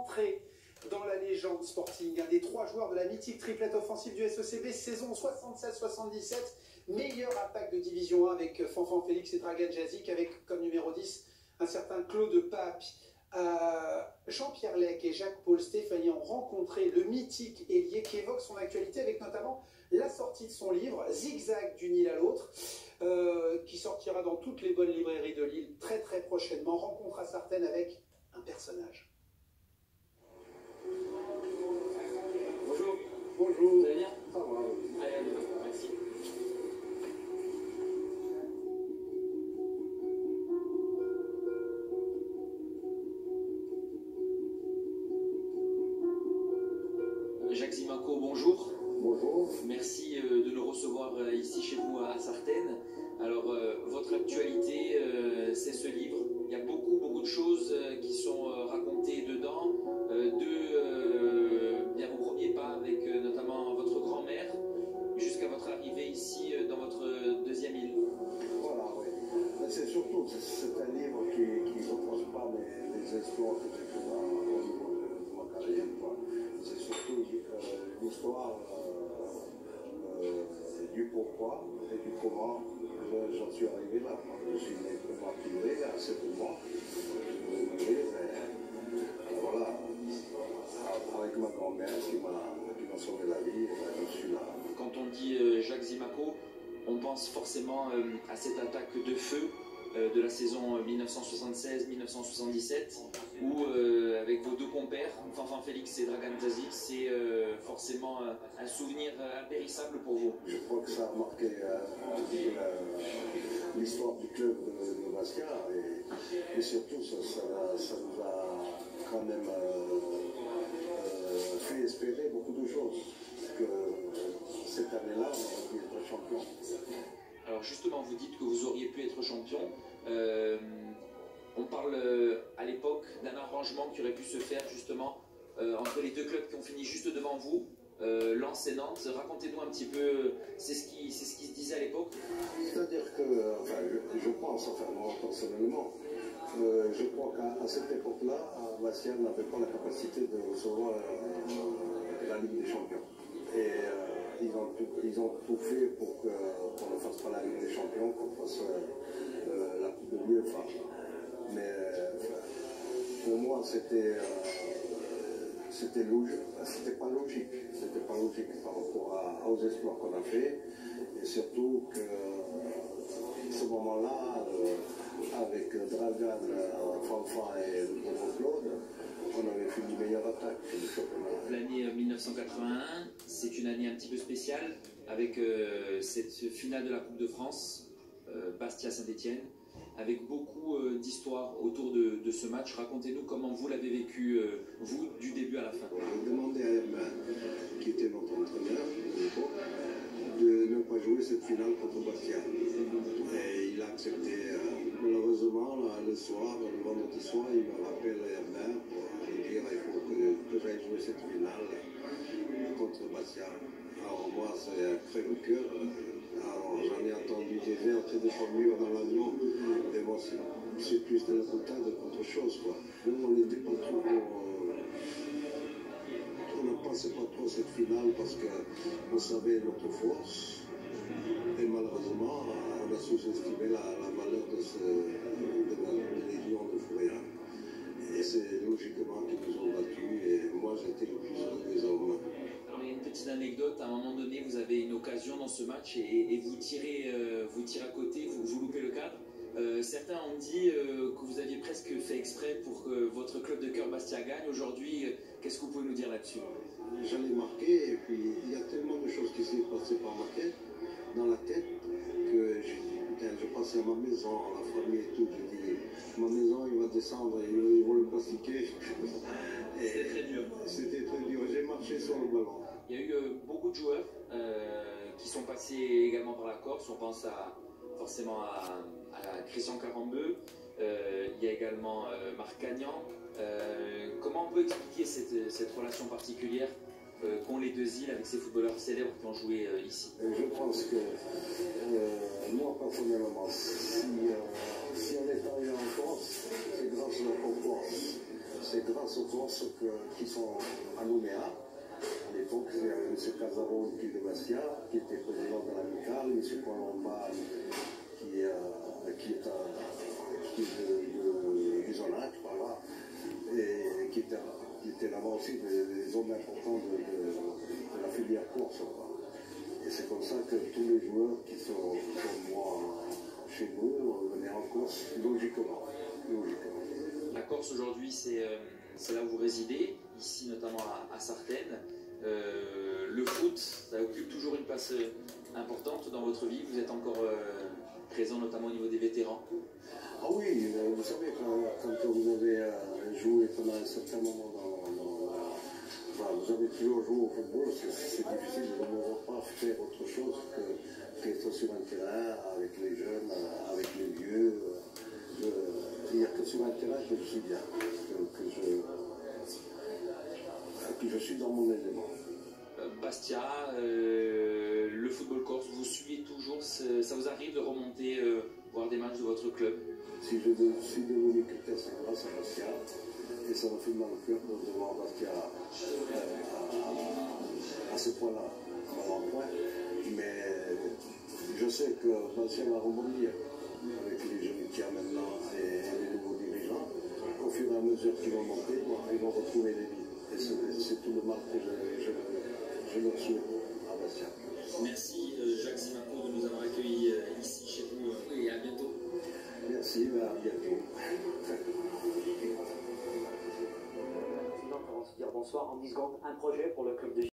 entrer dans la légende Sporting, un des 3 joueurs de la mythique triplette offensive du SECB, saison 76-77, meilleure attaque de Division 1 avec Fanfan Félix et Dragan Jazic, avec comme numéro 10 un certain Claude Pape. Jean-Pierre Lec et Jacques-Paul Stéphanie ont rencontré le mythique ailier qui évoque son actualité avec notamment la sortie de son livre Zigzag d'une île à l'autre, qui sortira dans toutes les bonnes librairies de Lille très prochainement. Rencontre à Sartène avec un personnage. Bonjour. Bonjour. Vous allez bien? Ça va. Allez, merci. Jacques Zimaco, bonjour. Bonjour. Merci de nous recevoir ici chez vous à Sartène. Alors, votre actualité, c'est ce livre. Il y a beaucoup de choses qui sont racontées dedans. Bien vos premiers pas avec notamment votre grand-mère, jusqu'à votre arrivée ici dans votre deuxième île. Voilà, oui. C'est surtout, c'est un livre qui ne reprend pas les exploits que j'ai fait au niveau de ma carrière. C'est surtout l'histoire du pourquoi et du comment j'en suis arrivé là. Je suis né prématuré à 7 mois. Voilà, avec ma grand-mère qui m'a sauvé la vie, je suis là. Quand on dit Jacques Zimaco, on pense forcément à cette attaque de feu de la saison 1976-1977, où avec vos deux compères, Fanfan Félix et Dragan Jazic, c'est forcément un souvenir impérissable pour vous. Je crois que ça a marqué l'histoire du club de Bastia et surtout ça nous a quand même fait espérer beaucoup de choses. Que cette année-là, on aurait pu être champion. Alors justement, vous dites que vous auriez pu être champion. On parle à l'époque d'un arrangement qui aurait pu se faire justement entre les deux clubs qui ont fini juste devant vous, Lens et Nantes. Racontez-nous un petit peu, c'est ce qui se disait à l'époque. C'est-à-dire que, enfin, je pense, enfin moi personnellement, je crois qu'à cette époque-là, Bastia n'avait pas la capacité de recevoir la Ligue des Champions. Et ils ont tout fait pour qu'on ne fasse pas la Ligue des Champions, qu'on fasse la Coupe de l'UEFA. Mais pour moi, c'était logique. C'était pas logique. C'était pas logique par rapport aux exploits qu'on a fait. Et surtout que ce moment-là, avec Dragan, Fanfan et le nouveau Claude, on avait fait une meilleure attaque que le championnat. L'année 1981, c'est une année un petit peu spéciale avec cette finale de la Coupe de France, Bastia-Saint-Étienne, avec beaucoup d'histoires autour de ce match. Racontez-nous comment vous l'avez vécu, vous, du début à la fin. J'ai demandé à Herman, qui était notre entraîneur de l'époque, de ne pas jouer cette finale contre Bastia. Et il a accepté. Malheureusement, le soir, le vendredi soir, il me rappelle Herman pour me dire il faut que j'aille jouer cette finale contre Bastia. Alors moi, c'est un crève-cœur. Alors j'en ai entendu des vers très déformures dans l'avion. Mais moi, c'est plus de la boutade qu'autre chose, quoi. Nous, on n'était pas trop on ne pensait pas trop cette finale parce qu'on savait notre force. Et malheureusement, on a sous-estimé la valeur de la Légion de Fouria. Et c'est logiquement qu'ils nous ont battus. Et moi, j'étais le plus heureux des hommes. Alors, il y a une petite anecdote. À un moment donné, vous avez une occasion dans ce match et vous tirez à côté, vous loupez le cadre. Certains ont dit que vous aviez presque fait exprès pour que votre club de cœur Bastia gagne. Aujourd'hui, qu'est-ce que vous pouvez nous dire là-dessus? J'allais marquer et puis il y a tellement de choses qui s'est passé par ma tête, dans la tête, que j'ai dit, putain, je passais à ma maison, la famille et tout, je dis, ma maison, il va descendre, ils vont le plastiquer. C'était très dur. C'était très dur, j'ai marché sur le ballon. Il y a eu beaucoup de joueurs qui sont passés également par la Corse. On pense forcément à Christian Carambeu. Il y a également Marc Cagnan. Comment on peut expliquer cette relation particulière qu'ont les deux îles avec ces footballeurs célèbres qui ont joué ici? Je pense que moi personnellement, si on est arrivé en France, c'est grâce à la concurrence. c'est grâce aux courses qui sont à Nouméa. À l'époque, il y avait M. Casaro de Bastia, qui était président de l'amicale, M. Colomba, qui est de Isolac, voilà, et qui était là-bas aussi des hommes importants de la filière course. Quoi. Et c'est comme ça que tous les joueurs qui sont comme moi chez nous venaient en course logiquement. La Corse aujourd'hui, c'est là où vous résidez, ici notamment à Sartène. Le foot, ça occupe toujours une place importante dans votre vie. Vous êtes encore présent notamment au niveau des vétérans. Ah oui, vous savez, quand vous avez joué pendant un certain moment vous avez toujours joué au football, c'est difficile de ne pas faire autre chose qu'être sur un terrain avec les jeunes, avec les vieux. Il n'y a que sur un terrain que je suis bien, que je suis dans mon élément. Bastia, le football corse, vous suivez toujours, ça vous arrive de remonter, voir des matchs de votre club? Si je suis devenu quelqu'un, c'est grâce à Bastia, et ça me fait mal au cœur de voir Bastia à ce point-là, à l'endroit. Mais je sais que Bastia va rebondir avec les jeunes qu'il y a maintenant et les nouveaux dirigeants. Au fur et à mesure qu'ils vont monter, ils vont retrouver les vies. Et c'est tout le mal que je leur souhaite à Bastia. Merci Jacques Simaco de nous avoir accueillis ici chez vous et à bientôt. Merci, à bientôt. Président, comment se dire bonsoir en 10 secondes, un projet pour le club de